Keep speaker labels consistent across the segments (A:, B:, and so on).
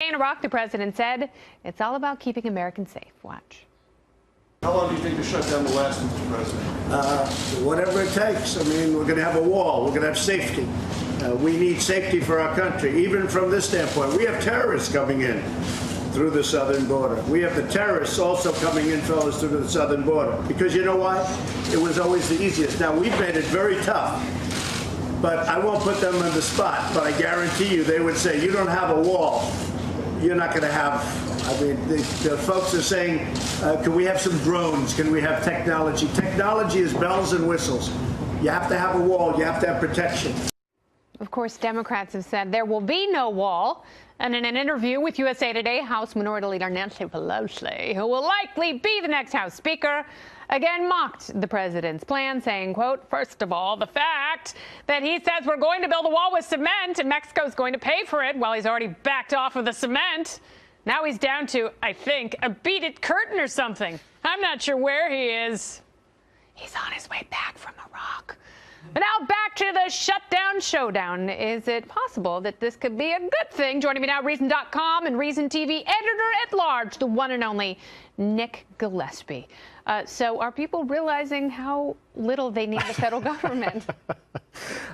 A: In Iraq, the president said it's all about keeping Americans safe. Watch.
B: How long do you think the shutdown will last, Mr. President?
C: Whatever it takes. I mean, we're going to have a wall. We're going to have safety. We need safety for our country, even from this standpoint. We have terrorists coming in through the southern border. We have the terrorists also coming in, fellas, through the southern border. Because you know why? It was always the easiest. Now, we've made it very tough. But I won't put them on the spot. But I guarantee you, they would say, you don't have a wall. You're not going to have, I mean, the folks are saying, can we have some drones? Can we have technology? Technology is bells and whistles. You have to have a wall. You have to have protection.
A: Of course, Democrats have said there will be no wall. And in an interview with USA Today, House Minority Leader Nancy Pelosi, who will likely be the next House Speaker, again mocked the president's plan, saying, quote, first of all, the fact that he says we're going to build a wall with cement and Mexico's going to pay for it while he's already backed off of the cement. Now he's down to, I think, a beaded curtain or something. I'm not sure where he is. He's on his way back from Iraq. But now back to the shutdown showdown. Is it possible that this could be a good thing? Joining me now, Reason.com and Reason TV editor-at-large, the one and only Nick Gillespie. So are people realizing how little they need the federal government?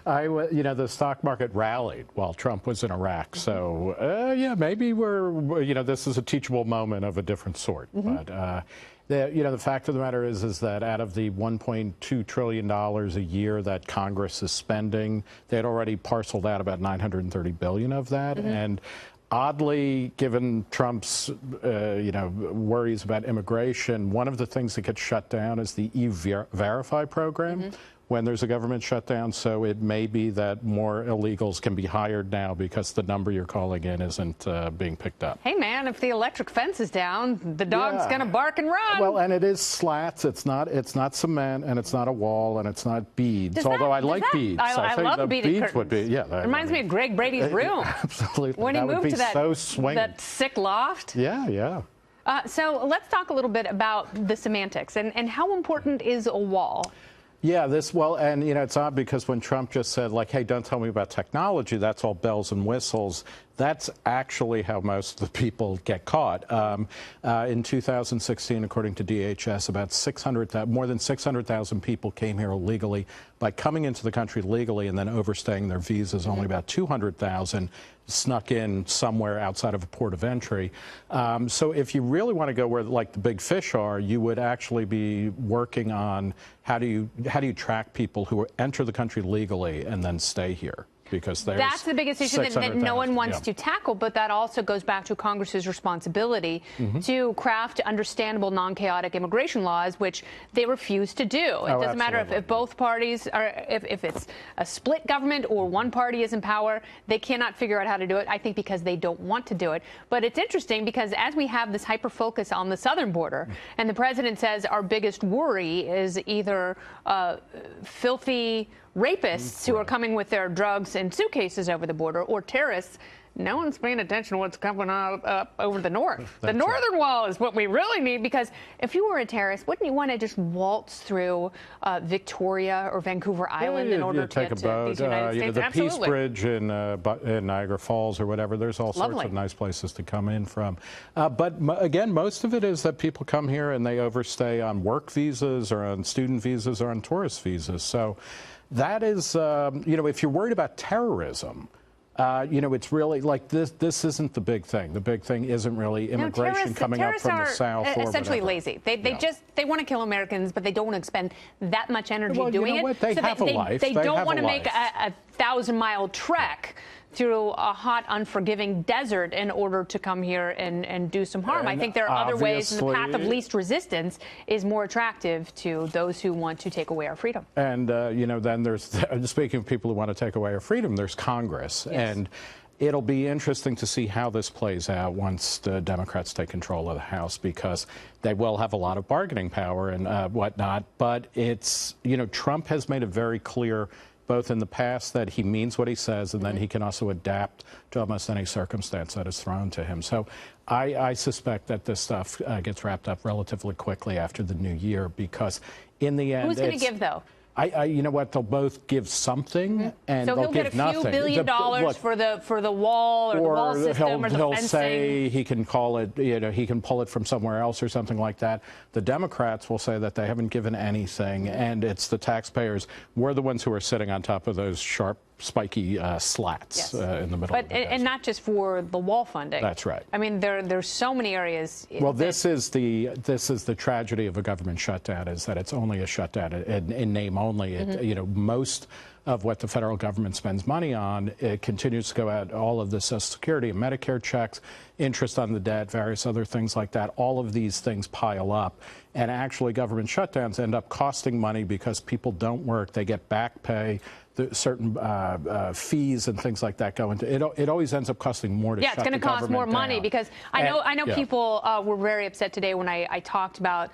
D: The stock market rallied while Trump was in Iraq. So, yeah, maybe this is a teachable moment of a different sort. But, the fact of the matter is that out of the $1.2 trillion a year that Congress is spending, they had already parceled out about $930 billion of that. And oddly, given Trump's, worries about immigration, one of the things that gets shut down is the E-Verify program when there's a government shutdown. So it may be that more illegals can be hired now because the number you're calling in isn't being picked up.
A: Hey, man, if the electric fence is down, the dog's going to bark and run.
D: Well, and it is slats. It's not cement, and it's not a wall, and it's not beads. Although I like beads.
A: I love beaded curtains.
D: Would be, yeah.
A: Reminds me of Greg Brady's room.
D: Absolutely.
A: When he moved to
D: that
A: sick loft.
D: Yeah, yeah.
A: So let's talk a little bit about the semantics and how important is a wall?
D: Yeah, it's odd because when Trump just said, like, hey, don't tell me about technology, that's all bells and whistles, that's actually how most of the people get caught. In 2016, according to DHS, more than 600,000 people came here illegally. By coming into the country legally and then overstaying their visas, only about 200,000 snuck in somewhere outside of a port of entry. So if you really want to go where like the big fish are, you would actually be working on how do you track people who enter the country legally and then stay here. Because
A: that's the biggest issue that no one wants to tackle, but that also goes back to Congress's responsibility to craft understandable, non-chaotic immigration laws, which they refuse to do. It doesn't matter if both parties are, if it's a split government or one party is in power, they cannot figure out how to do it, I think because they don't want to do it. But it's interesting because as we have this hyper-focus on the southern border, and the president says our biggest worry is either filthy rapists who are coming with their drugs in suitcases over the border, or terrorists, no one's paying attention to what's coming up over the north. The northern wall is what we really need, because if you were a terrorist, wouldn't you want to just waltz through Victoria or Vancouver Island in order to get to these United States?
D: The Peace Bridge in Niagara Falls or whatever, there's all sorts of nice places to come in from. But again, most of it is that people come here and they overstay on work visas or on student visas or on tourist visas. So that is, if you're worried about terrorism, it's really like this isn't the big thing. The big thing isn't really immigration coming up from the south.
A: Terrorists are essentially lazy. They want to kill Americans, but they don't want to expend that much energy doing it.
D: They have a life.
A: They don't want to make a 1,000-mile trek through a hot, unforgiving desert in order to come here and do some harm. I think there are other ways, and the path of least resistance is more attractive to those who want to take away our freedom.
D: And, then there's, speaking of people who want to take away our freedom, there's Congress. Yes. And it'll be interesting to see how this plays out once the Democrats take control of the House, because they will have a lot of bargaining power and whatnot. But it's, Trump has made it very clear both in the past that he means what he says, and then he can also adapt to almost any circumstance that is thrown to him. So I suspect that this stuff gets wrapped up relatively quickly after the new year, because in the end,
A: who's going to give, though?
D: You know what? They'll both give something, and
A: so
D: they'll
A: he'll
D: give
A: get a few
D: nothing.
A: billion dollars for the wall or the wall system or the
D: he'll
A: fencing.
D: say he can call it, he can pull it from somewhere else or something like that. The Democrats will say that they haven't given anything, and it's the taxpayers. We're the ones who are sitting on top of those sharp, spiky slats in the middle.
A: And not just for the wall funding.
D: That's right.
A: I mean, there's so many areas.
D: Well, this is the tragedy of a government shutdown, is that it's only a shutdown in name only. Most of what the federal government spends money on, it continues to go out, all of the Social Security and Medicare checks, interest on the debt, various other things like that. All of these things pile up. And actually, government shutdowns end up costing money because people don't work. They get back pay. Certain fees and things like that go into it. It always ends up costing more to shut the government down.
A: Yeah, it's going to cost more money because I know people were very upset today when I talked about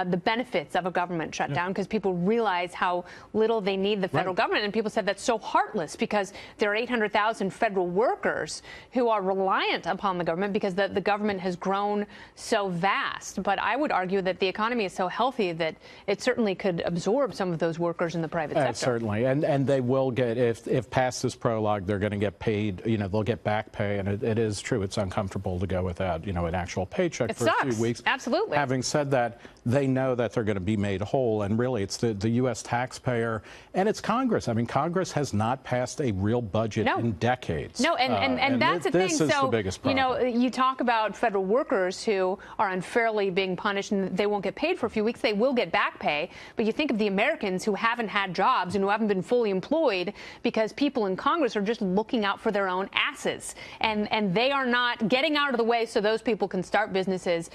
A: the benefits of a government shutdown, because people realize how little they need the federal government, and people said that's so heartless because there are 800,000 federal workers who are reliant upon the government because the government has grown so vast. But I would argue that the economy is so healthy that it certainly could absorb some of those workers in the private sector.
D: Certainly, and they will get, if past this prologue, they're going to get paid, they'll get back pay, and it is true, it's uncomfortable to go without, an actual paycheck for a few weeks.
A: Absolutely.
D: Having said that, they know that they're going to be made whole, and really it's the U.S. taxpayer and it's Congress. I mean, Congress has not passed a real budget in decades.
A: No, and that's the thing.
D: This is the biggest problem.
A: You talk about federal workers who are unfairly being punished and they won't get paid for a few weeks. They will get back pay, but you think of the Americans who haven't had jobs and who haven't been fully employed because people in Congress are just looking out for their own asses, and they are not getting out of the way so those people can start businesses